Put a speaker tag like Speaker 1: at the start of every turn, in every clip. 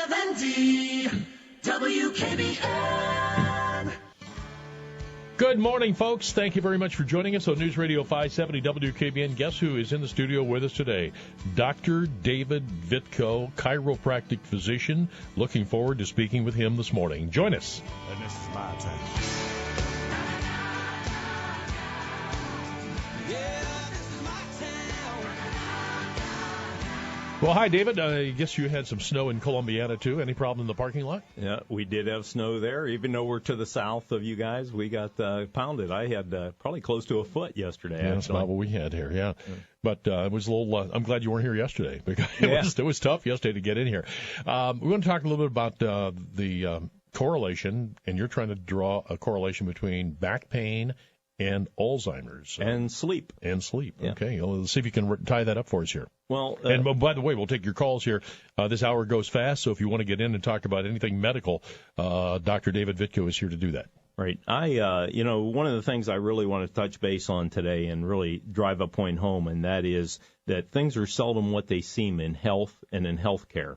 Speaker 1: 570 WKBN.
Speaker 2: Good morning, folks. Thank you very much for joining us on News Radio 570 WKBN. Guess who is in the studio with us today? Dr. David Vitko, chiropractic physician. Looking forward to speaking with him this morning. Join us.
Speaker 3: And this is my time.
Speaker 2: Well, hi, David. I guess you had some snow in Columbiana, too. Any problem in the parking lot?
Speaker 4: Yeah, we did have snow there. Even though we're to the south of you guys, we got pounded. I had probably close to a foot yesterday.
Speaker 2: Yeah, that's about what we had here, yeah. But it was a little, I'm glad you weren't here yesterday, because it was tough yesterday to get in here. We're going to talk a little bit about the correlation, and you're trying to draw a correlation between back pain and Alzheimer's.
Speaker 4: And sleep.
Speaker 2: And sleep.
Speaker 4: Yeah.
Speaker 2: Okay. Well, let's see if you can tie that up for us here.
Speaker 4: Well,
Speaker 2: and by the way, we'll take your calls here. This hour goes fast, so if you want to get in and talk about anything medical, Dr. David Vitko is here to do that.
Speaker 4: Right. One of the things I really want to touch base on today and really drive a point home, and that is that things are seldom what they seem in health and in healthcare.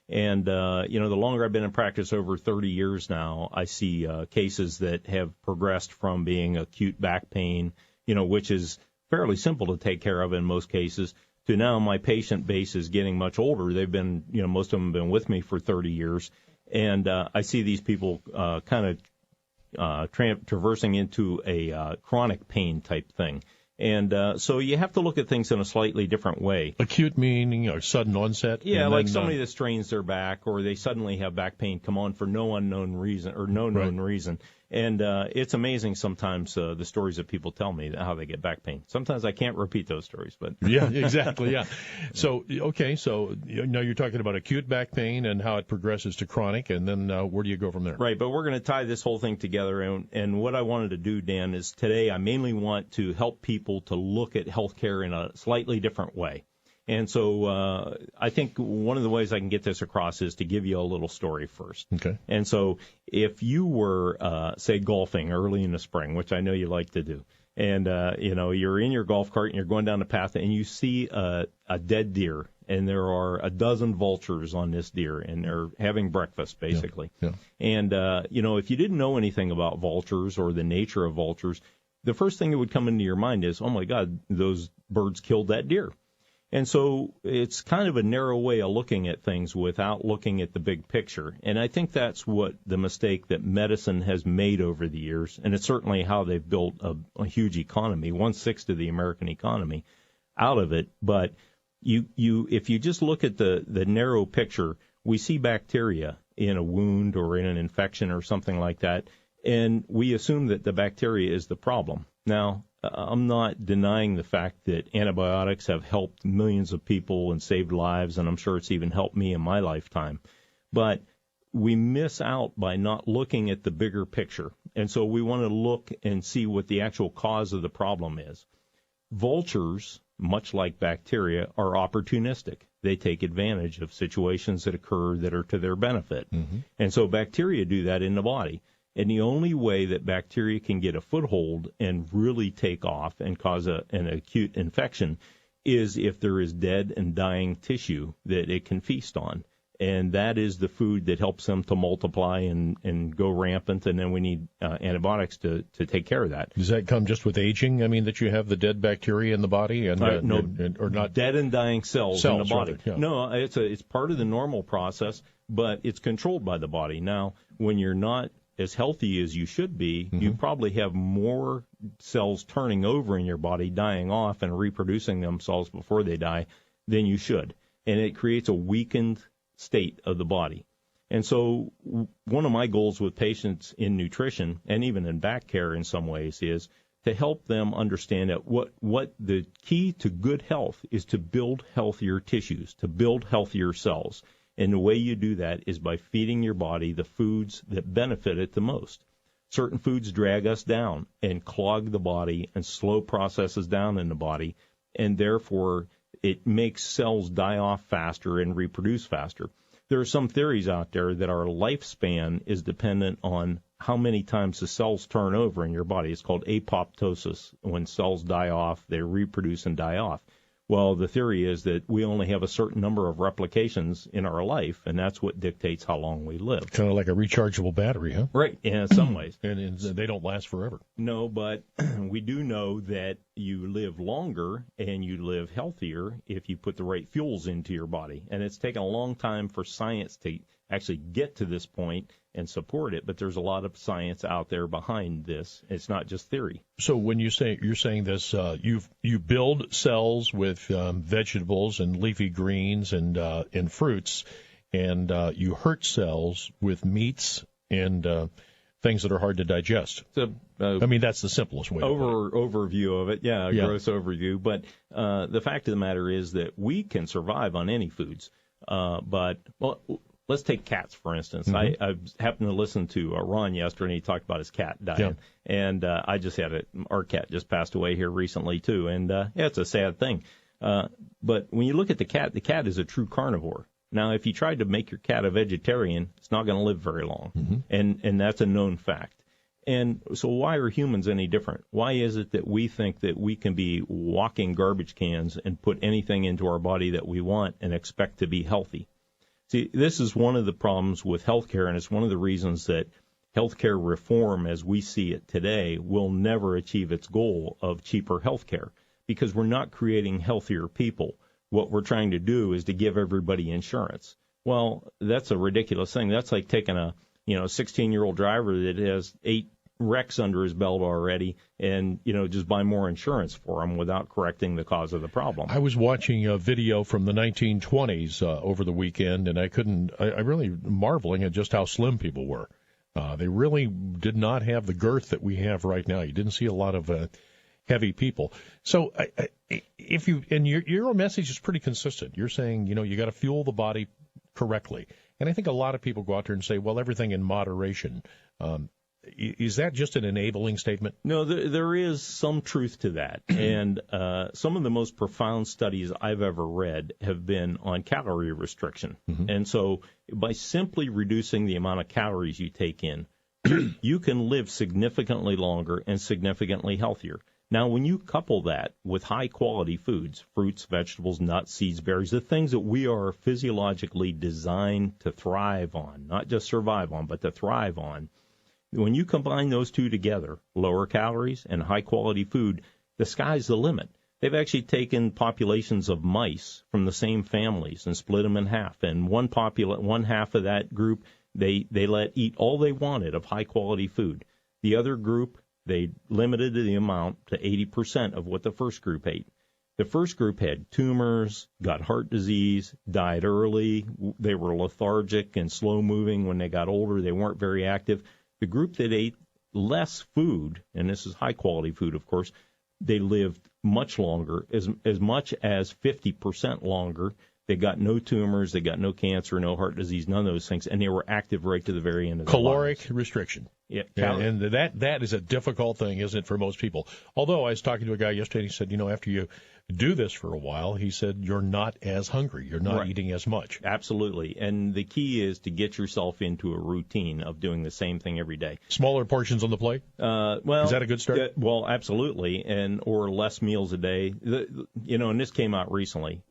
Speaker 4: And, the longer I've been in practice, over 30 years now, I see cases that have progressed from being acute back pain, which is fairly simple to take care of in most cases, to now my patient base is getting much older. They've been, most of them have been with me for 30 years. And I see these people kind of traversing into a chronic pain type thing. And so you have to look at things in a slightly different way.
Speaker 2: Acute meaning sudden onset?
Speaker 4: Yeah, like somebody that strains their back, or they suddenly have back pain come on for no unknown reason or no known reason. And it's amazing sometimes the stories that people tell me how they get back pain. Sometimes I can't repeat those stories, but
Speaker 2: yeah, exactly, yeah. So now you're talking about acute back pain and how it progresses to chronic, and then where do you go from there?
Speaker 4: Right, but we're going to tie this whole thing together, and what I wanted to do, Dan, is today I mainly want to help people to look at healthcare in a slightly different way. And so I think one of the ways I can get this across is to give you a little story first.
Speaker 2: Okay.
Speaker 4: And so if you were, say, golfing early in the spring, which I know you like to do, and, you're in your golf cart and you're going down the path and you see a dead deer, and there are a dozen vultures on this deer, and they're having breakfast, basically.
Speaker 2: Yeah.
Speaker 4: And, if you didn't know anything about vultures or the nature of vultures, the first thing that would come into your mind is, oh, my God, those birds killed that deer. And so it's kind of a narrow way of looking at things without looking at the big picture. And I think that's what the mistake that medicine has made over the years, and it's certainly how they've built a huge economy, 1/6 of the American economy out of it. But if you just look at the narrow picture, we see bacteria in a wound or in an infection or something like that, and we assume that the bacteria is the problem. Now, I'm not denying the fact that antibiotics have helped millions of people and saved lives, and I'm sure it's even helped me in my lifetime. But we miss out by not looking at the bigger picture. And so we want to look and see what the actual cause of the problem is. Vultures, much like bacteria, are opportunistic. They take advantage of situations that occur that are to their benefit. Mm-hmm. And so bacteria do that in the body. And the only way that bacteria can get a foothold and really take off and cause an acute infection is if there is dead and dying tissue that it can feast on. And that is the food that helps them to multiply and go rampant, and then we need antibiotics to take care of that.
Speaker 2: Does that come just with aging? I mean, that you have the dead bacteria in the body? Or not?
Speaker 4: Dead and dying cells in the body.
Speaker 2: Rather, yeah.
Speaker 4: No, it's part of the normal process, but it's controlled by the body. Now, when you're not as healthy as you should be, you probably have more cells turning over in your body, dying off and reproducing themselves before they die than you should. And it creates a weakened state of the body. And so one of my goals with patients in nutrition and even in back care in some ways is to help them understand that what the key to good health is to build healthier tissues, to build healthier cells. And the way you do that is by feeding your body the foods that benefit it the most. Certain foods drag us down and clog the body and slow processes down in the body, and therefore it makes cells die off faster and reproduce faster. There are some theories out there that our lifespan is dependent on how many times the cells turn over in your body. It's called apoptosis. When cells die off, they reproduce and die off. Well, the theory is that we only have a certain number of replications in our life, and that's what dictates how long we live.
Speaker 2: Kind of like a rechargeable battery, huh?
Speaker 4: Right, in some ways.
Speaker 2: And they don't last forever.
Speaker 4: No, but we do know that you live longer and you live healthier if you put the right fuels into your body. And it's taken a long time for science to actually get to this point and support it, but there's a lot of science out there behind this. It's not just theory.
Speaker 2: So when you're saying this, you build cells with vegetables and leafy greens and fruits, and you hurt cells with meats and things that are hard to digest.
Speaker 4: So,
Speaker 2: I mean, that's the simplest way.
Speaker 4: Overview of it, gross overview. But the fact of the matter is that we can survive on any foods, let's take cats, for instance. Mm-hmm. I happened to listen to Ron yesterday, and he talked about his cat dying. Yeah. And I just had our cat just passed away here recently, too. And, it's a sad thing. But when you look at the cat is a true carnivore. Now, if you tried to make your cat a vegetarian, it's not going to live very long. Mm-hmm. And that's a known fact. And so why are humans any different? Why is it that we think that we can be walking garbage cans and put anything into our body that we want and expect to be healthy? See, this is one of the problems with healthcare, and it's one of the reasons that healthcare reform, as we see it today, will never achieve its goal of cheaper healthcare, because we're not creating healthier people. What we're trying to do is to give everybody insurance. Well, that's a ridiculous thing. That's like taking a 16-year-old driver that has 8 wrecks under his belt already and, just buy more insurance for him without correcting the cause of the problem.
Speaker 2: I was watching a video from the 1920s over the weekend, and I really marveling at just how slim people were. They really did not have the girth that we have right now. You didn't see a lot of heavy people. So your message is pretty consistent. You're saying, you got to fuel the body correctly. And I think a lot of people go out there and say, well, everything in moderation. Is that just an enabling statement?
Speaker 4: No, there is some truth to that. And some of the most profound studies I've ever read have been on calorie restriction. Mm-hmm. And so by simply reducing the amount of calories you take in, you can live significantly longer and significantly healthier. Now, when you couple that with high-quality foods, fruits, vegetables, nuts, seeds, berries, the things that we are physiologically designed to thrive on, not just survive on, but to thrive on, when you combine those two together, lower calories and high-quality food, the sky's the limit. They've actually taken populations of mice from the same families and split them in half. And one half of that group, they let eat all they wanted of high-quality food. The other group, they limited the amount to 80% of what the first group ate. The first group had tumors, got heart disease, died early. They were lethargic and slow-moving when they got older. They weren't very active. The group that ate less food, and this is high-quality food, of course, they lived much longer, as much as 50% longer. They got no tumors, they got no cancer, no heart disease, none of those things, and they were active right to the very end of their lives.
Speaker 2: Caloric restriction.
Speaker 4: Yeah,
Speaker 2: and that is a difficult thing, isn't it, for most people? Although I was talking to a guy yesterday, and he said, after you do this for a while, he said, you're not as hungry. You're not eating as much.
Speaker 4: Absolutely. And the key is to get yourself into a routine of doing the same thing every day.
Speaker 2: Smaller portions on the plate? Is that a good start?
Speaker 4: Well, absolutely. Or less meals a day. And this came out recently,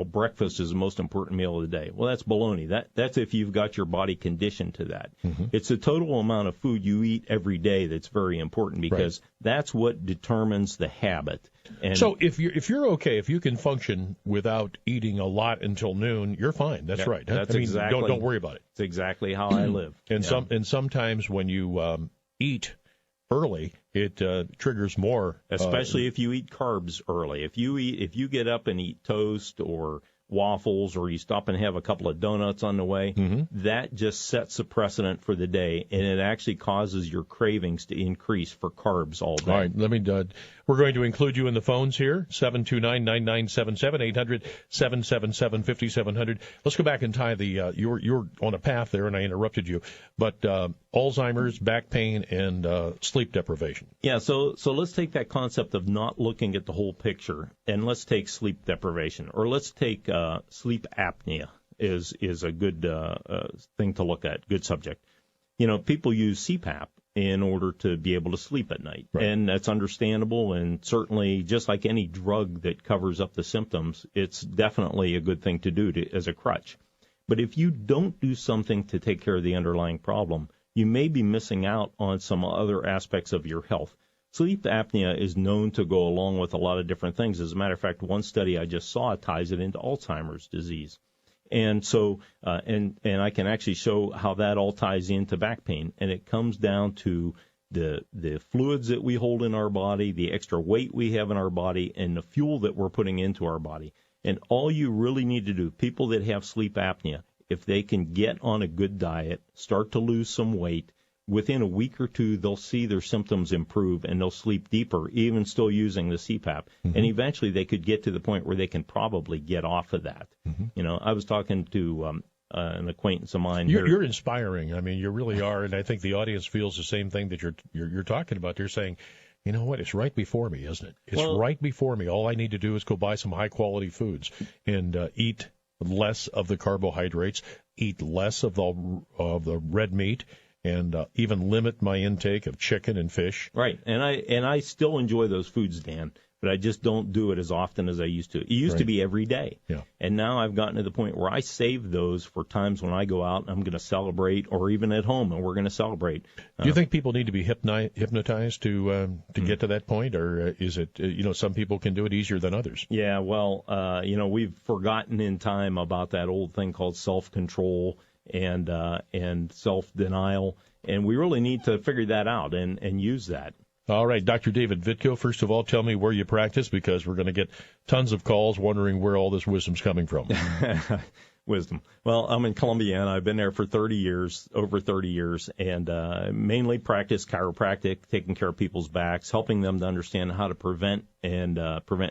Speaker 4: breakfast is the most important meal of the day. Well, that's baloney. That's if you've got your body conditioned to that. Mm-hmm. It's the total amount of food you eat every day that's very important, because that's what determines the habit. And
Speaker 2: so if you're okay, if you can function without eating a lot until noon, you're fine. That's right.
Speaker 4: That's exactly.
Speaker 2: Don't worry about it.
Speaker 4: It's exactly how I live.
Speaker 2: And sometimes when you eat early, it triggers more.
Speaker 4: Especially if you eat carbs early. If you get up and eat toast or waffles, or you stop and have a couple of donuts on the way, that just sets a precedent for the day, and it actually causes your cravings to increase for carbs all day.
Speaker 2: All right, we're going to include you in the phones here, 729-9977, 800-777-5700. Let's go back and tie the, you're on a path there, and I interrupted you, but Alzheimer's, back pain, and sleep deprivation.
Speaker 4: Yeah, so let's take that concept of not looking at the whole picture, and let's take sleep deprivation, or let's take sleep apnea is a good thing to look at, good subject. People use CPAP, in order to be able to sleep at night.
Speaker 2: Right.
Speaker 4: And that's understandable, and certainly just like any drug that covers up the symptoms, it's definitely a good thing to do as a crutch. But if you don't do something to take care of the underlying problem, you may be missing out on some other aspects of your health. Sleep apnea is known to go along with a lot of different things. As a matter of fact, one study I just saw ties it into Alzheimer's disease. And so, and I can actually show how that all ties into back pain. And it comes down to the fluids that we hold in our body, the extra weight we have in our body, and the fuel that we're putting into our body. And all you really need to do, people that have sleep apnea, if they can get on a good diet, start to lose some weight, within a week or two, they'll see their symptoms improve and they'll sleep deeper, even still using the CPAP. Mm-hmm. And eventually they could get to the point where they can probably get off of that. Mm-hmm. You know, I was talking to an acquaintance of mine.
Speaker 2: You're inspiring. I mean, you really are. And I think the audience feels the same thing that you're talking about. They're saying, you know what? It's right before me, isn't it? It's right before me. All I need to do is go buy some high quality foods and eat less of the carbohydrates, eat less of the red meat, and even limit my intake of chicken and fish.
Speaker 4: Right, and I still enjoy those foods, Dan, but I just don't do it as often as I used to. It used to be every day, and now I've gotten to the point where I save those for times when I go out and I'm going to celebrate, or even at home and we're going to celebrate.
Speaker 2: Do you think people need to be hypnotized to get to that point, or is it some people can do it easier than others?
Speaker 4: Yeah, well, we've forgotten in time about that old thing called self-control and self-denial, and we really need to figure that out and use that.
Speaker 2: All right, Dr. David Vitko, first of all, tell me where you practice, because we're going to get tons of calls wondering where all this wisdom's coming from.
Speaker 4: Wisdom. Well, I'm in Columbiana. I've been there for over 30 years, and mainly practice chiropractic, taking care of people's backs, helping them to understand how to prevent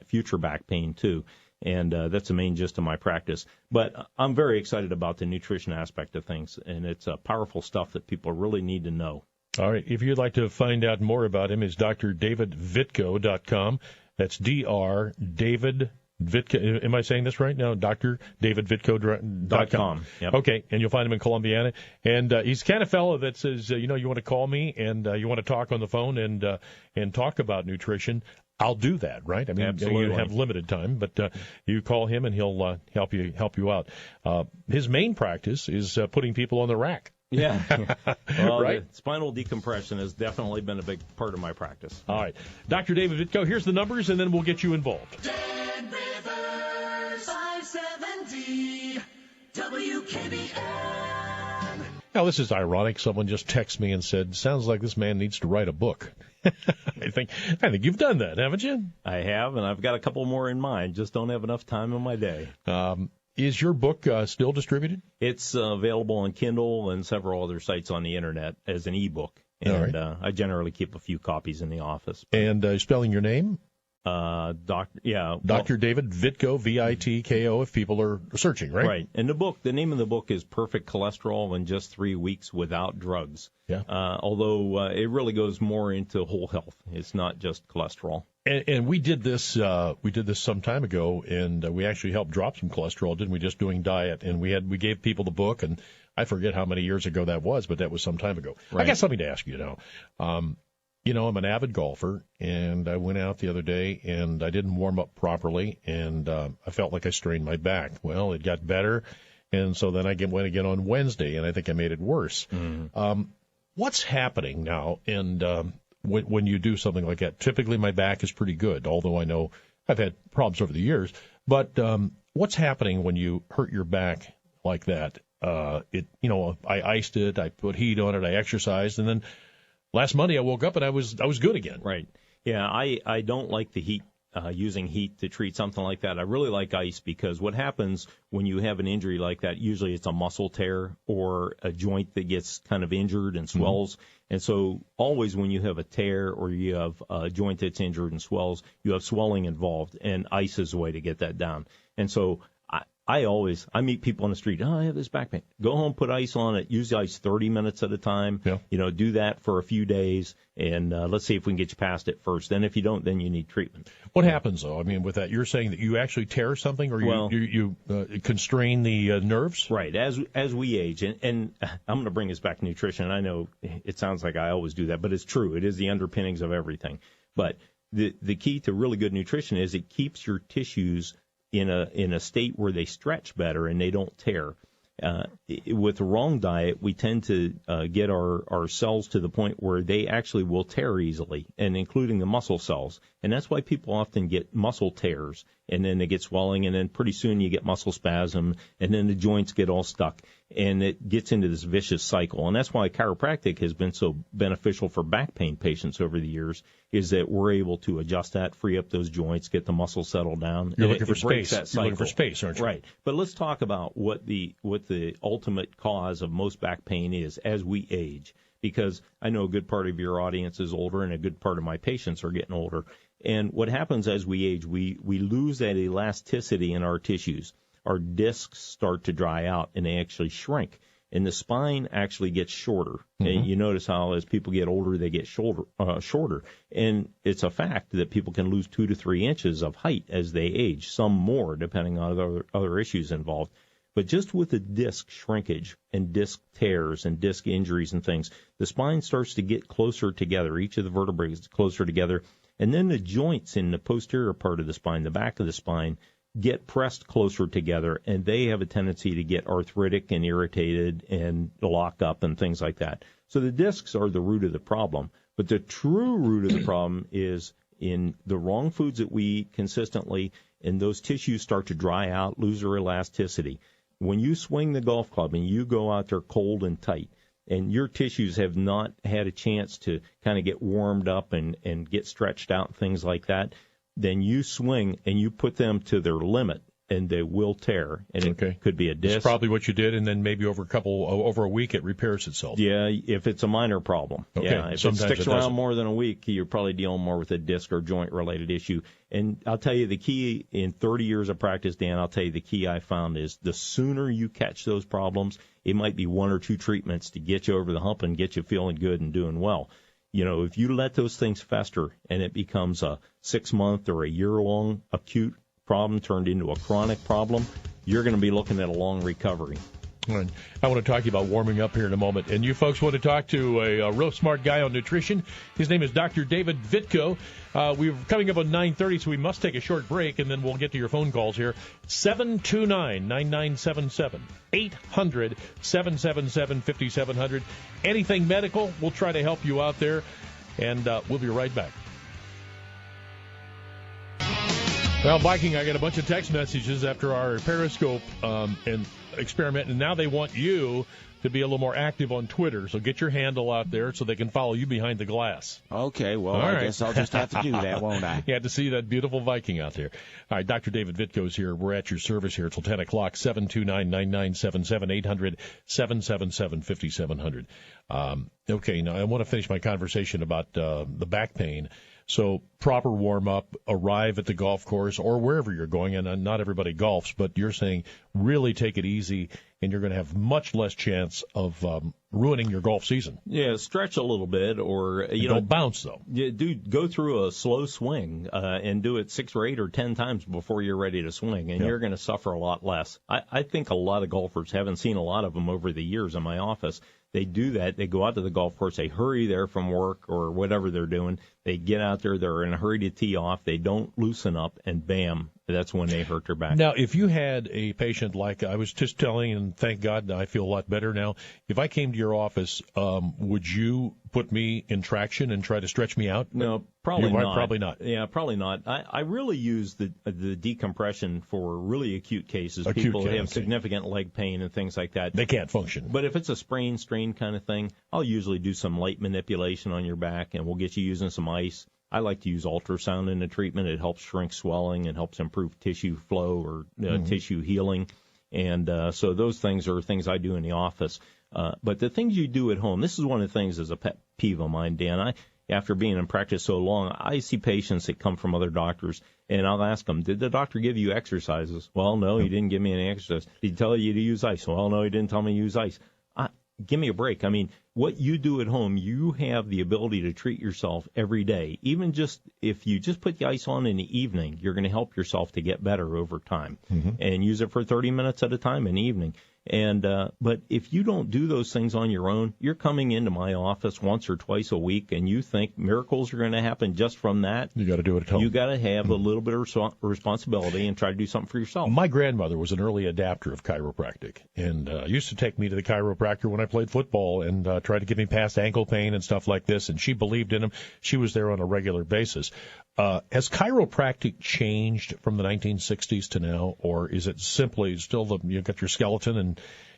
Speaker 4: future back pain, too. And that's the main gist of my practice. But I'm very excited about the nutrition aspect of things, and it's powerful stuff that people really need to know.
Speaker 2: All right. If you'd like to find out more about him, it's drdavidvitko.com. That's David Vitko. Am I saying this right now? drdavidvitko.com.
Speaker 4: Yep.
Speaker 2: Okay. And you'll find him in Columbiana. And he's the kind of fellow that says, you want to call me and you want to talk on the phone and talk about nutrition. I'll do that, right? I mean,
Speaker 4: absolutely.
Speaker 2: You have limited time, but you call him and he'll help you out. His main practice is putting people on the rack.
Speaker 4: Yeah. Well,
Speaker 2: right?
Speaker 4: Spinal decompression has definitely been a big part of my practice.
Speaker 2: All right. Dr. David Vitko, here's the numbers, and then we'll get you involved.
Speaker 1: Dan Rivers, 570 WKBN.
Speaker 2: Now, this is ironic. Someone just texted me and said, sounds like this man needs to write a book. I think you've done that, haven't you?
Speaker 4: I have, and I've got a couple more in mind. Just don't have enough time in my day.
Speaker 2: Is your book still distributed?
Speaker 4: It's available on Kindle and several other sites on the Internet as an ebook. And I generally keep a few copies in the office.
Speaker 2: And spelling your name?
Speaker 4: Dr.
Speaker 2: David Vitko, Vitko, if people are searching, right?
Speaker 4: Right. And the name of the book is Perfect Cholesterol in Just 3 Weeks Without Drugs.
Speaker 2: Yeah.
Speaker 4: Although it really goes more into whole health. It's not just cholesterol.
Speaker 2: And we did this some time ago, and we actually helped drop some cholesterol, didn't we? Just doing diet, and we gave people the book, and I forget how many years ago that was, but that was some time ago. Right. I got something to ask you now. I'm an avid golfer, and I went out the other day, and I didn't warm up properly, and I felt like I strained my back. Well, it got better, and so then I went again on Wednesday, and I think I made it worse. Mm-hmm. What's happening now? And when you do something like that, typically my back is pretty good, although I know I've had problems over the years. But what's happening when you hurt your back like that? I iced it, I put heat on it, I exercised, and then last Monday I woke up and I was good again.
Speaker 4: Right. Yeah, I don't like the heat. Using heat to treat something like that. I really like ice, because what happens when you have an injury like that, usually it's a muscle tear or a joint that gets kind of injured and swells. Mm-hmm. And so always when you have a tear or you have a joint that's injured and swells, you have swelling involved, and ice is a way to get that down. And so I meet people on the street. Oh, I have this back pain. Go home, put ice on it. Use ice 30 minutes at a time.
Speaker 2: Yeah.
Speaker 4: Do that for a few days, and let's see if we can get you past it first. Then if you don't, then you need treatment.
Speaker 2: What happens, though? I mean, with that, you're saying that you actually tear something, or you constrain the nerves?
Speaker 4: Right. As we age, and I'm going to bring this back to nutrition. I know it sounds like I always do that, but it's true. It is the underpinnings of everything. But the key to really good nutrition is it keeps your tissues in a state where they stretch better and they don't tear. With the wrong diet, we tend to get our cells to the point where they actually will tear easily, and including the muscle cells. And that's why people often get muscle tears, and then they get swelling, and then pretty soon you get muscle spasm, and then the joints get all stuck, and it gets into this vicious cycle. And that's why chiropractic has been so beneficial for back pain patients over the years, is that we're able to adjust that, free up those joints, get the muscle settled down.
Speaker 2: You're looking for space. You're looking for space, aren't you?
Speaker 4: Right. But let's talk about what the ultimate cause of most back pain is as we age, because I know a good part of your audience is older and a good part of my patients are getting older. And what happens as we age, we lose that elasticity in our tissues. Our discs start to dry out and they actually shrink. And the spine actually gets shorter. Mm-hmm. And you notice how as people get older, they get shorter. And it's a fact that people can lose 2 to 3 inches of height as they age, some more depending on other issues involved. But just with the disc shrinkage and disc tears and disc injuries and things, the spine starts to get closer together. Each of the vertebrae is closer together. And then the joints in the posterior part of the spine, the back of the spine, get pressed closer together, and they have a tendency to get arthritic and irritated and lock up and things like that. So the discs are the root of the problem. But the true root of the problem is in the wrong foods that we eat consistently, and those tissues start to dry out, lose their elasticity. When you swing the golf club and you go out there cold and tight, and your tissues have not had a chance to kind of get warmed up and get stretched out and things like that, then you swing and you put them to their limit, and they will tear. And it could be a disc.
Speaker 2: That's probably what you did, and then maybe over a week it repairs itself.
Speaker 4: Yeah, if it's a minor problem.
Speaker 2: Okay.
Speaker 4: Yeah, if it sticks around more than a week, you're probably dealing more with a disc or joint-related issue. And I'll tell you the key in 30 years of practice, Dan, I'll tell you the key I found is the sooner you catch those problems, it might be 1 or 2 treatments to get you over the hump and get you feeling good and doing well. If you let those things fester and it becomes a 6-month or a year-long acute problem turned into a chronic problem, you're going to be looking at a long recovery.
Speaker 2: All right. I want to talk to you about warming up here in a moment. And you folks want to talk to a real smart guy on nutrition. His name is Dr. David Vitko. We're coming up on 9:30, so we must take a short break, and then we'll get to your phone calls here. 729-9977. 800-777-5700. Anything medical, we'll try to help you out there. And we'll be right back. Well, Viking, I got a bunch of text messages after our Periscope and experiment, and now they want you to be a little more active on Twitter. So get your handle out there so they can follow you behind the glass.
Speaker 3: Okay, well, I guess I'll just have to do that, won't I?
Speaker 2: You have to see that beautiful Viking out there. All right, Dr. David Vitko is here. We're at your service here until 10 o'clock, 729-9977, 800-777-5700. Okay, now I want to finish my conversation about the back pain. So proper warm-up, arrive at the golf course or wherever you're going, and not everybody golfs, but you're saying really take it easy, and you're going to have much less chance of ruining your golf season.
Speaker 4: Yeah, stretch a little bit, or
Speaker 2: don't bounce though.
Speaker 4: Yeah, go through a slow swing and do it 6 or 8 or 10 times before you're ready to swing, and you're going to suffer a lot less. I think a lot of golfers, haven't seen a lot of them over the years in my office. They do that. They go out to the golf course. They hurry there from work or whatever they're doing. They get out there. They're in a hurry to tee off. They don't loosen up, and bam, that's when they hurt their back.
Speaker 2: Now, if you had a patient like I was just telling, and thank God I feel a lot better now, if I came to your office, would you put me in traction and try to stretch me out?
Speaker 4: No, probably not.
Speaker 2: Probably not.
Speaker 4: Yeah, probably not. I really use the decompression for really acute cases. People have significant leg pain and things like that.
Speaker 2: They can't function.
Speaker 4: But if it's a sprain, strain kind of thing, I'll usually do some light manipulation on your back, and we'll get you using some ice. I like to use ultrasound in the treatment. It helps shrink swelling and helps improve tissue flow or tissue healing. And so those things are things I do in the office. But the things you do at home, this is one of the things as a pet peeve of mine, Dan. after being in practice so long, I see patients that come from other doctors, and I'll ask them, did the doctor give you exercises? Well, no, he didn't give me any exercise. Did he tell you to use ice? Well, no, he didn't tell me to use ice. Give me a break. I mean, what you do at home, you have the ability to treat yourself every day. Even just if you just put the ice on in the evening, you're going to help yourself to get better over time, and use it for 30 minutes at a time in the evening. And but if you don't do those things on your own, you're coming into my office once or twice a week, and you think miracles are going to happen just from that.
Speaker 2: You got to do it at home.
Speaker 4: You got to have a little bit of responsibility and try to do something for yourself.
Speaker 2: My grandmother was an early adapter of chiropractic, and used to take me to the chiropractor when I played football and try to get me past ankle pain and stuff like this. And she believed in him. She was there on a regular basis. Has chiropractic changed from the 1960s to now, or is it simply still you've got your skeleton and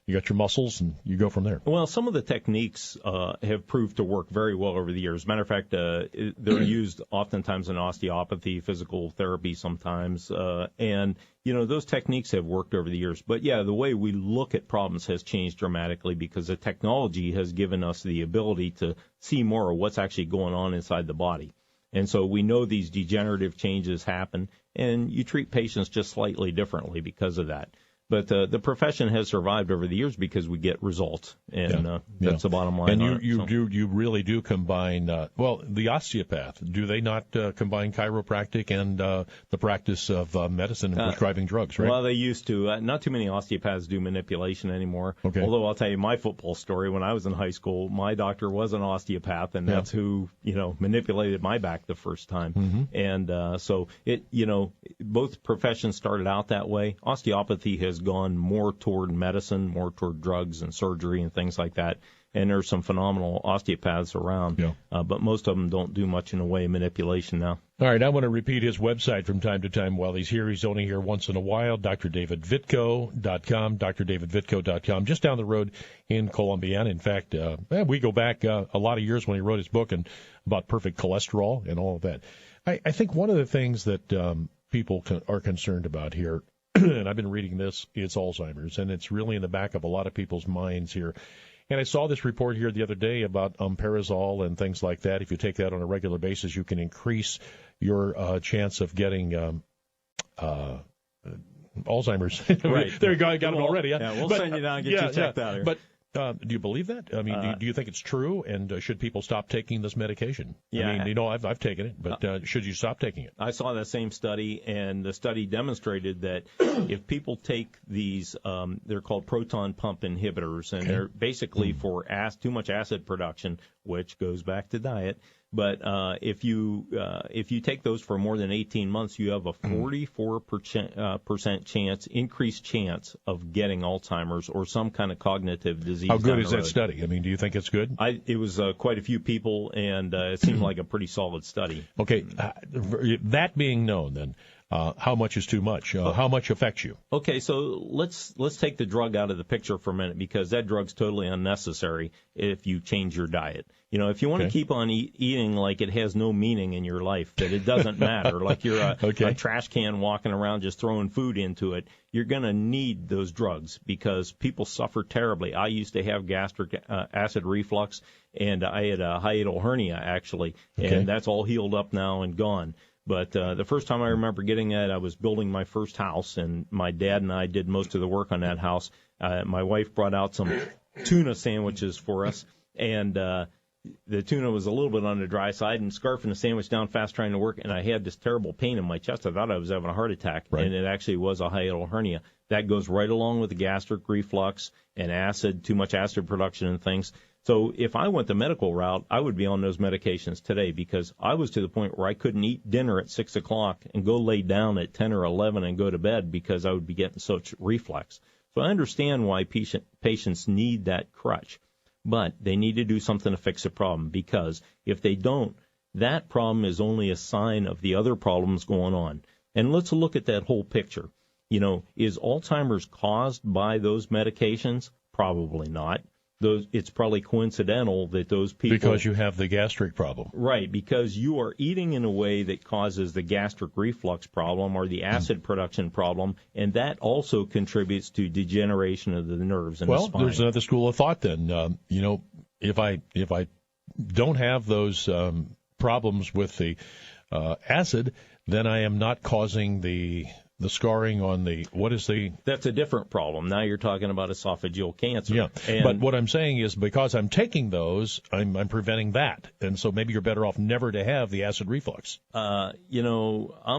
Speaker 2: you got your muscles and you go from there?
Speaker 4: Well, some of the techniques have proved to work very well over the years. Matter of fact, they're used oftentimes in osteopathy, physical therapy sometimes, and those techniques have worked over the years. But yeah, the way we look at problems has changed dramatically because the technology has given us the ability to see more of what's actually going on inside the body. And so we know these degenerative changes happen, and you treat patients just slightly differently because of that. But the profession has survived over the years because we get results, and that's the bottom line.
Speaker 2: And you really do combine, the osteopath, do they not combine chiropractic and the practice of medicine and prescribing drugs, right?
Speaker 4: Well, they used to. Not too many osteopaths do manipulation anymore. Okay. Although I'll tell you my football story. When I was in high school, my doctor was an osteopath, and that's who, manipulated my back the first time. Mm-hmm. And so both professions started out that way. Osteopathy has gone more toward medicine, more toward drugs and surgery and things like that. And there's some phenomenal osteopaths around, but most of them don't do much in the way of manipulation now.
Speaker 2: All right, I want to repeat his website from time to time while he's here. He's only here once in a while, DrDavidVitko.com, DrDavidVitko.com, just down the road in Columbiana. In fact, we go back a lot of years when he wrote his book and about perfect cholesterol and all of that. I think one of the things that people are concerned about here, and I've been reading this, it's Alzheimer's, and it's really in the back of a lot of people's minds here. And I saw this report here the other day about umperazole and things like that. If you take that on a regular basis, you can increase your chance of getting Alzheimer's. Right. There you go. I got it already.
Speaker 4: Yeah, we'll send you down and get you checked out here.
Speaker 2: But do you believe that? I mean, do you think it's true? And should people stop taking this medication?
Speaker 4: Yeah.
Speaker 2: I mean, I've taken it, but should you stop taking it?
Speaker 4: I saw that same study, and the study demonstrated that if people take these, they're called proton pump inhibitors, and they're basically for too much acid production, which goes back to diet. But if you take those for more than 18 months, you have a 44% increased chance of getting Alzheimer's or some kind of cognitive disease.
Speaker 2: How good is that study? I mean, do you think it's good?
Speaker 4: It was quite a few people, and it seemed like a pretty solid study.
Speaker 2: Okay, that being known, then. How much is too much? How much affects you?
Speaker 4: Okay, so let's take the drug out of the picture for a minute, because that drug's totally unnecessary if you change your diet. If you want to keep on eating like it has no meaning in your life, that it doesn't matter, like you're a trash can walking around just throwing food into it, you're going to need those drugs because people suffer terribly. I used to have gastric acid reflux, and I had a hiatal hernia, actually, and that's all healed up now and gone. But the first time I remember getting that, I was building my first house, and my dad and I did most of the work on that house. My wife brought out some tuna sandwiches for us, and the tuna was a little bit on the dry side, and scarfing the sandwich down fast trying to work, and I had this terrible pain in my chest. I thought I was having a heart attack, and it actually was a hiatal hernia. That goes right along with the gastric reflux and acid, too much acid production and things. So if I went the medical route, I would be on those medications today, because I was to the point where I couldn't eat dinner at 6 o'clock and go lay down at 10 or 11 and go to bed because I would be getting such reflux. So I understand why patients need that crutch, but they need to do something to fix the problem, because if they don't, that problem is only a sign of the other problems going on. And let's look at that whole picture. Is Alzheimer's caused by those medications? Probably not. It's probably coincidental that those people...
Speaker 2: Because you have the gastric problem.
Speaker 4: Right, because you are eating in a way that causes the gastric reflux problem or the acid production problem, and that also contributes to degeneration of the nerves in the spine.
Speaker 2: Well, there's another school of thought then. If I don't have those problems with the acid, then I am not causing the scarring on the, what is the...
Speaker 4: That's a different problem. Now you're talking about esophageal cancer.
Speaker 2: Yeah, but what I'm saying is because I'm taking those, I'm preventing that. And so maybe you're better off never to have the acid reflux.
Speaker 4: I'm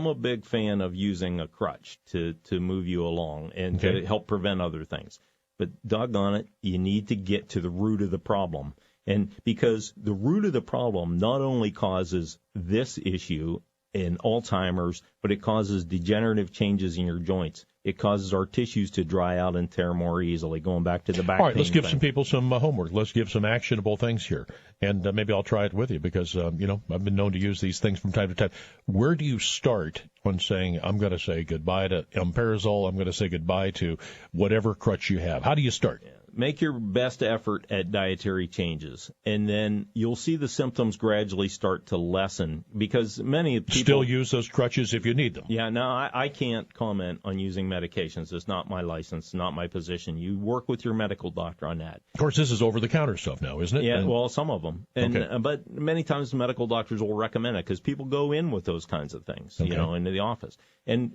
Speaker 4: a big fan of using a crutch to move you along and to help prevent other things. But doggone it, you need to get to the root of the problem. And because the root of the problem not only causes this issue in Alzheimer's, but it causes degenerative changes in your joints. It causes our tissues to dry out and tear more easily, going back to the back.
Speaker 2: All right, let's give
Speaker 4: thing.
Speaker 2: some people some homework. Let's give some actionable things here. And maybe I'll try it with you because, I've been known to use these things from time to time. Where do you start on saying, I'm going to say goodbye to Umperazole, I'm going to say goodbye to whatever crutch you have? How do you start?
Speaker 4: Make your best effort at dietary changes, and then you'll see the symptoms gradually start to lessen because many people...
Speaker 2: Still use those crutches if you need them.
Speaker 4: Yeah, no, I can't comment on using medications. It's not my license, not my position. You work with your medical doctor on that.
Speaker 2: Of course, this is over-the-counter stuff now, isn't it?
Speaker 4: Yeah, well, some of them. But many times the medical doctors will recommend it because people go in with those kinds of things, into the office. And,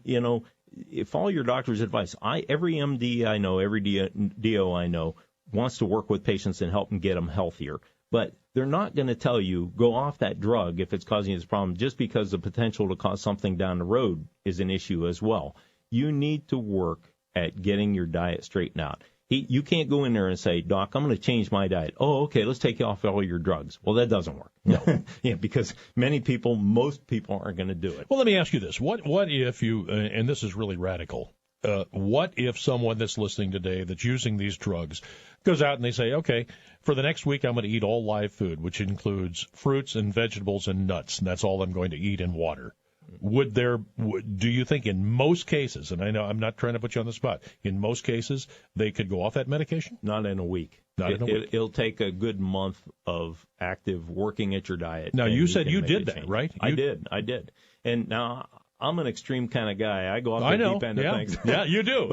Speaker 4: follow your doctor's advice. Every MD I know, every DO I know wants to work with patients and help them get them healthier. But they're not going to tell you, go off that drug if it's causing you this problem, just because the potential to cause something down the road is an issue as well. You need to work at getting your diet straightened out. You can't go in there and say, Doc, I'm going to change my diet. Oh, okay, let's take you off all your drugs. Well, that doesn't work.
Speaker 2: No.
Speaker 4: Because most people aren't going to do it.
Speaker 2: Well, let me ask you this. What if you, and this is really radical, what if someone that's listening today that's using these drugs goes out and they say, okay, for the next week I'm going to eat all live food, which includes fruits and vegetables and nuts, and that's all I'm going to eat and water. Do you think in most cases, and I know I'm not trying to put you on the spot, in most cases they could go off that medication?
Speaker 4: Not in a week. It'll take a good month of active working at your diet.
Speaker 2: Now, you said you did that, right?
Speaker 4: I did. And now I'm an extreme kind of guy. I go off the deep end of things.
Speaker 2: Yeah, you do.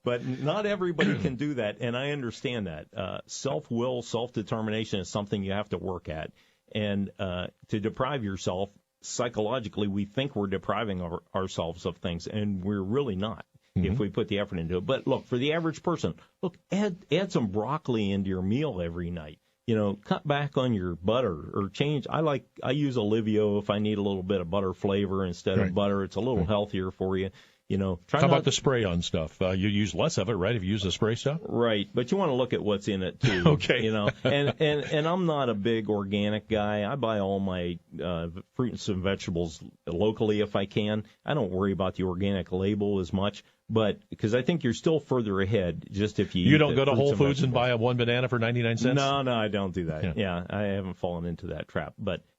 Speaker 4: But not everybody can do that, and I understand that. Self-will, self-determination is something you have to work at. And to deprive yourself, psychologically, we think we're depriving ourselves of things, and we're really not if we put the effort into it. But look, for the average person, add some broccoli into your meal every night. Cut back on your butter or change. I use Olivio if I need a little bit of butter flavor instead of butter. It's a little healthier for you. How
Speaker 2: about the spray-on stuff? You use less of it, right, if you use the spray stuff?
Speaker 4: Right, but you want to look at what's in it, too.
Speaker 2: Okay.
Speaker 4: And I'm not a big organic guy. I buy all my fruits and vegetables locally if I can. I don't worry about the organic label as much, but because I think you're still further ahead just if you
Speaker 2: don't go to Whole Foods and buy a one banana for 99 cents?
Speaker 4: No, I don't do that. Yeah, I haven't fallen into that trap.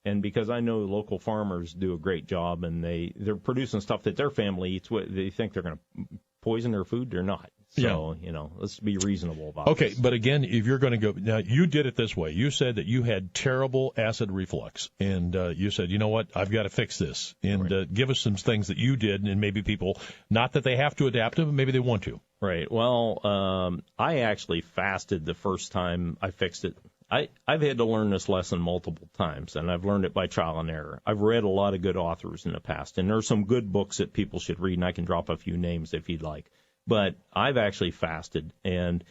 Speaker 4: And because I know local farmers do a great job, and they're producing stuff that their family eats. They think they're going to poison their food. They're not. So, let's be reasonable about it.
Speaker 2: Okay, but again, if you're going to go, now you did it this way. You said that you had terrible acid reflux, and you said, you know what, I've got to fix this. And give us some things that you did, and maybe people, not that they have to adapt to, but maybe they want to.
Speaker 4: Right. Well, I actually fasted the first time I fixed it. I've had to learn this lesson multiple times, and I've learned it by trial and error. I've read a lot of good authors in the past, and there are some good books that people should read, and I can drop a few names if you'd like. But I've actually fasted, and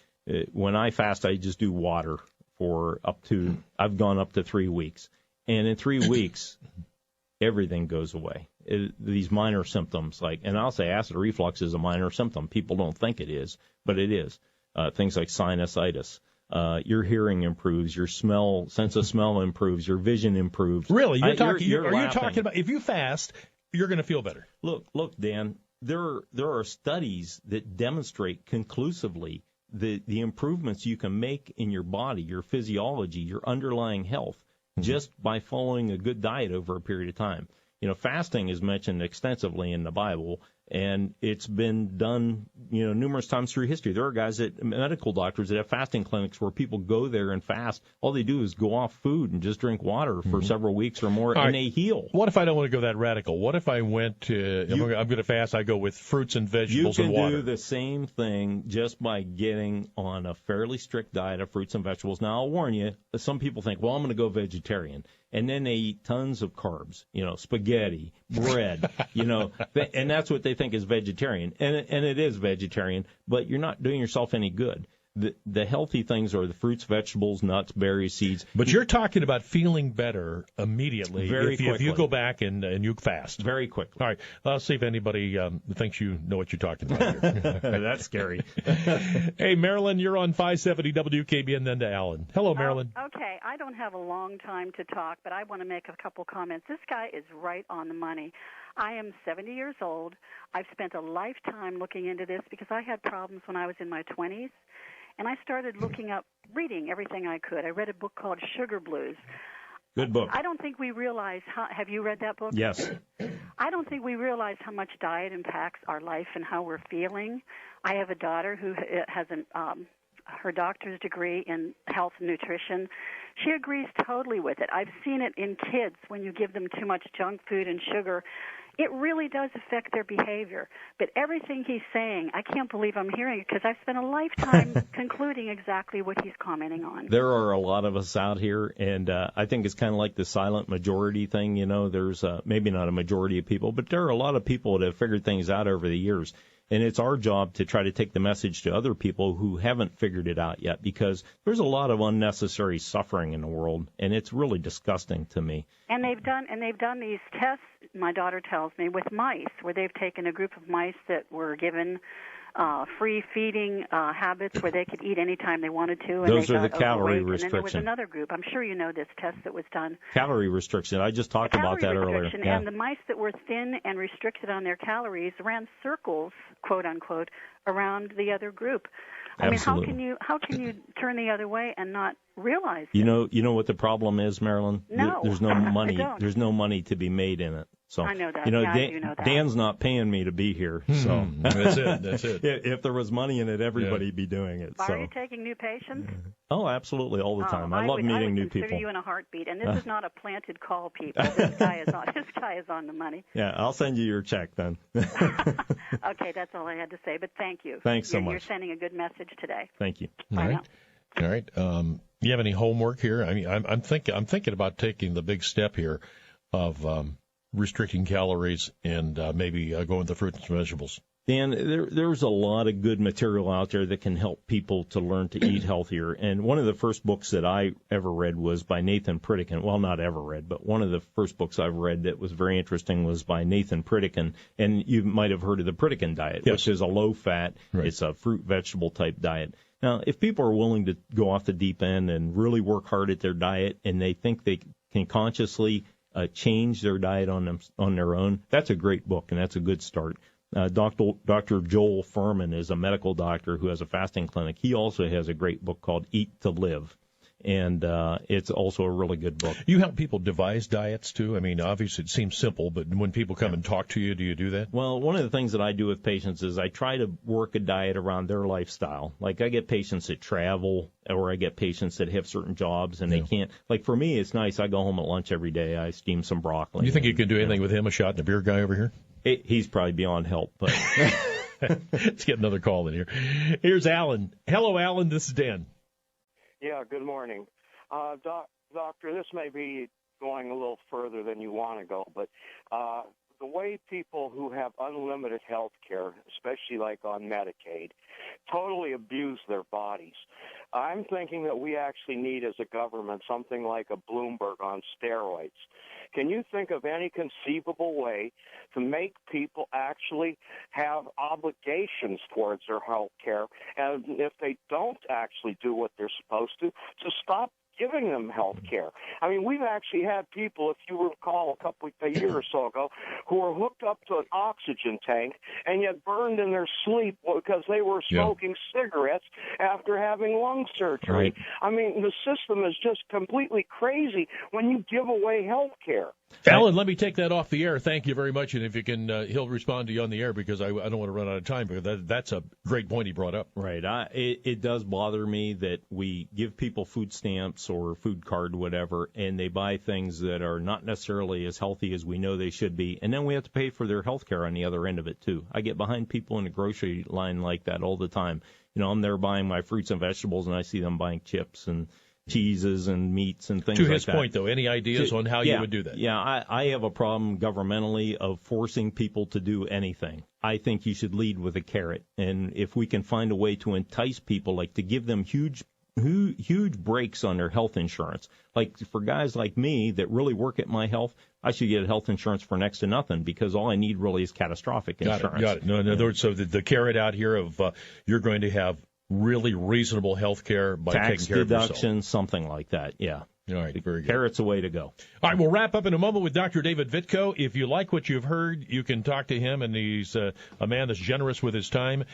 Speaker 4: when I fast, I just do water for I've gone up to 3 weeks. And in 3 weeks, everything goes away. These minor symptoms, and I'll say acid reflux is a minor symptom. People don't think it is, but it is. Things like sinusitis. Your hearing improves, your sense of smell improves, your vision improves.
Speaker 2: Really? Are you talking about if you fast, you're going to feel better?
Speaker 4: Look, Dan, there are studies that demonstrate conclusively the improvements you can make in your body, your physiology, your underlying health, just by following a good diet over a period of time. Fasting is mentioned extensively in the Bible, and it's been done, numerous times through history. There are medical doctors that have fasting clinics where people go there and fast. All they do is go off food and just drink water for several weeks or more, and they heal.
Speaker 2: What if I don't want to go that radical? What if I went to, I'm going to fast, I go with fruits and vegetables and water?
Speaker 4: You can do the same thing just by getting on a fairly strict diet of fruits and vegetables. Now, I'll warn you, some people think, well, I'm going to go vegetarian. and then they eat tons of carbs, spaghetti, bread, and that's what they think is vegetarian. And it is vegetarian, but you're not doing yourself any good. The healthy things are the fruits, vegetables, nuts, berries, seeds.
Speaker 2: But you're talking about feeling better immediately if you go back and you fast.
Speaker 4: Very quickly.
Speaker 2: All right. Let's see if anybody thinks you know what you're talking about here.
Speaker 4: That's scary.
Speaker 2: Hey, Marilyn, you're on 570 WKBN, then to Alan. Hello, Marilyn.
Speaker 5: Okay. I don't have a long time to talk, but I want to make a couple comments. This guy is right on the money. I am 70 years old. I've spent a lifetime looking into this because I had problems when I was in my 20s. And I started reading everything I could. I read a book called Sugar Blues.
Speaker 4: Good book.
Speaker 5: I don't think we realize have you read that book?
Speaker 4: Yes.
Speaker 5: I don't think we realize how much diet impacts our life and how we're feeling. I have a daughter who has her doctor's degree in health and nutrition. She agrees totally with it. I've seen it in kids when you give them too much junk food and sugar. It really does affect their behavior. But everything he's saying, I can't believe I'm hearing it because I've spent a lifetime concluding exactly what he's commenting on.
Speaker 4: There are a lot of us out here, and I think it's kind of like the silent majority thing. There's maybe not a majority of people, but there are a lot of people that have figured things out over the years. And it's our job to try to take the message to other people who haven't figured it out yet, because there's a lot of unnecessary suffering in the world, and it's really disgusting to me.
Speaker 5: And they've done these tests, my daughter tells me, with mice, where they've taken a group of mice that were given free feeding habits where they could eat anytime they wanted to. And
Speaker 4: those
Speaker 5: they
Speaker 4: are the calorie
Speaker 5: restriction. And then there was
Speaker 4: restriction.
Speaker 5: another group. I'm sure you know this test that was done.
Speaker 4: Calorie restriction. I just talked about that earlier. Yeah.
Speaker 5: And the mice that were thin and restricted on their calories ran circles, quote unquote, around the other group. I
Speaker 4: Absolutely.
Speaker 5: mean, how can you turn the other way and not realize it?
Speaker 4: You know what the problem is, Marilyn?
Speaker 5: No.
Speaker 4: There's no money.
Speaker 5: I don't.
Speaker 4: There's no money to be made in it. So
Speaker 5: I know that.
Speaker 4: I do
Speaker 5: know that.
Speaker 4: Dan's not paying me to be here. So
Speaker 2: That's it.
Speaker 4: If there was money in it, everybody'd be doing it.
Speaker 5: Are you taking new patients?
Speaker 4: Oh, absolutely, all the time. I love meeting new people.
Speaker 5: I would consider you in a heartbeat, and this is not a planted call, people. This guy is on the money.
Speaker 4: Yeah, I'll send you your check then.
Speaker 5: Okay, that's all I had to say. But thank you.
Speaker 4: Thanks so much.
Speaker 5: You're sending a good message today.
Speaker 4: Thank you.
Speaker 2: All right. You have any homework here? I mean, I'm thinking about taking the big step here of restricting calories and maybe going with the fruits and vegetables.
Speaker 4: Dan, there's a lot of good material out there that can help people to learn to eat healthier. And one of the first books that I ever read was by Nathan Pritikin. Well, not ever read, but one of the first books I've read that was very interesting was by Nathan Pritikin. And you might have heard of the Pritikin diet, which is a low-fat, it's a fruit-vegetable type diet. Now, if people are willing to go off the deep end and really work hard at their diet and they think they can consciously change their diet on their own, that's a great book, and that's a good start. Dr. Joel Furman is a medical doctor who has a fasting clinic. He also has a great book called Eat to Live, and it's also a really good book.
Speaker 2: You help people devise diets, too? I mean, obviously it seems simple, but when people come and talk to you, do you do that?
Speaker 4: Well, one of the things that I do with patients is I try to work a diet around their lifestyle. Like I get patients that travel, or I get patients that have certain jobs and they can't. Like for me, it's nice. I go home at lunch every day. I steam some broccoli.
Speaker 2: You think you can do anything with him, a shot and a beer guy over here?
Speaker 4: He's probably beyond help, but
Speaker 2: let's get another call in here. Here's Alan. Hello, Alan. This is Dan.
Speaker 6: Yeah, good morning. Doctor, this may be going a little further than you want to go, but the way people who have unlimited health care, especially like on Medicaid, totally abuse their bodies. I'm thinking that we actually need as a government something like a Bloomberg on steroids. Can you think of any conceivable way to make people actually have obligations towards their health care, and if they don't actually do what they're supposed to stop giving them health care? I mean, we've actually had people, if you recall, a year or so ago, who were hooked up to an oxygen tank and yet burned in their sleep because they were smoking cigarettes after having lung surgery.
Speaker 2: Right.
Speaker 6: I mean, the system is just completely crazy when you give away health care.
Speaker 2: Alan, let me take that off the air. Thank you very much. And if you can, he'll respond to you on the air because I don't want to run out of time, because that's a great point he brought up.
Speaker 4: Right. It does bother me that we give people food stamps or food card, whatever, and they buy things that are not necessarily as healthy as we know they should be. And then we have to pay for their health care on the other end of it, too. I get behind people in the grocery line like that all the time. I'm there buying my fruits and vegetables, and I see them buying chips and cheeses and meats and things like that.
Speaker 2: To his point, though, any ideas on how you would do that?
Speaker 4: Yeah, I have a problem governmentally of forcing people to do anything. I think you should lead with a carrot. And if we can find a way to entice people, like to give them huge breaks on their health insurance. Like for guys like me that really work at my health, I should get health insurance for next to nothing because all I need really is catastrophic insurance.
Speaker 2: Got it. No, in other words, so the carrot out here of you're going to have really reasonable health care by taking care of yourself.
Speaker 4: Tax deduction, something like that, yeah.
Speaker 2: All right, very good.
Speaker 4: Carrot's a way to go.
Speaker 2: All right, we'll wrap up in a moment with Dr. David Vitko. If you like what you've heard, you can talk to him, and he's a man that's generous with his time.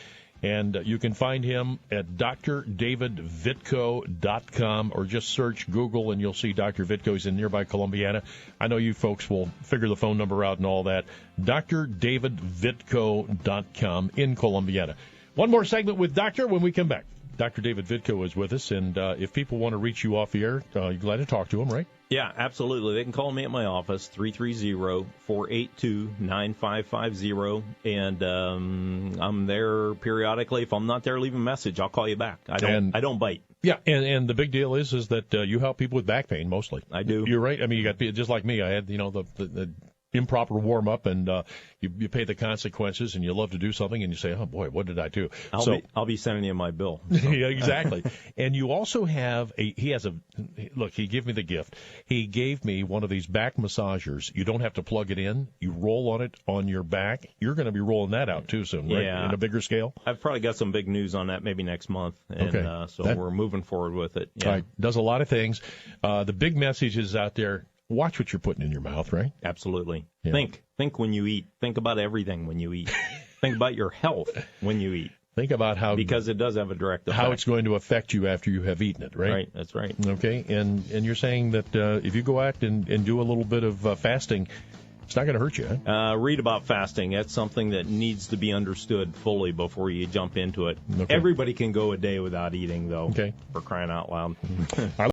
Speaker 2: And you can find him at drdavidvitko.com or just search Google and you'll see Dr. Vitko. He's in nearby Columbiana. I know you folks will figure the phone number out and all that. drdavidvitko.com in Columbiana. One more segment with Doctor when we come back. Dr. David Vitko is with us, and if people want to reach you off the air, you're glad to talk to him, right?
Speaker 4: Yeah, absolutely. They can call me at my office, 330-482-9550, and I'm there periodically. If I'm not there, leave a message. I'll call you back. I don't bite.
Speaker 2: Yeah, and the big deal is that you help people with back pain mostly.
Speaker 4: I do.
Speaker 2: You're right. I mean, you got just like me. I had the improper warm up, and you pay the consequences, and you love to do something, and you say, "Oh boy, what did I do?"
Speaker 4: I'll be sending you my bill.
Speaker 2: So. Yeah, exactly. And you also have he gave me the gift. He gave me one of these back massagers. You don't have to plug it in. You roll on it on your back. You're going to be rolling that out too soon, right?
Speaker 4: Yeah.
Speaker 2: In a bigger scale.
Speaker 4: I've probably got some big news on that maybe next month, and
Speaker 2: okay.
Speaker 4: We're moving forward with it. Yeah.
Speaker 2: All right. Does a lot of things. The big message is out there. Watch what you're putting in your mouth, right?
Speaker 4: Absolutely.
Speaker 2: Yeah.
Speaker 4: Think when you eat. Think about everything when you eat. Think about your health when you eat.
Speaker 2: Think about
Speaker 4: because it does have a direct effect.
Speaker 2: How it's going to affect you after you have eaten it, right?
Speaker 4: Right, that's right.
Speaker 2: Okay, and you're saying that if you go out and do a little bit of fasting, it's not going to hurt you, huh?
Speaker 4: Read about fasting. That's something that needs to be understood fully before you jump into it.
Speaker 2: Okay.
Speaker 4: Everybody can go a day without eating, though.
Speaker 2: Okay.
Speaker 4: For crying out loud.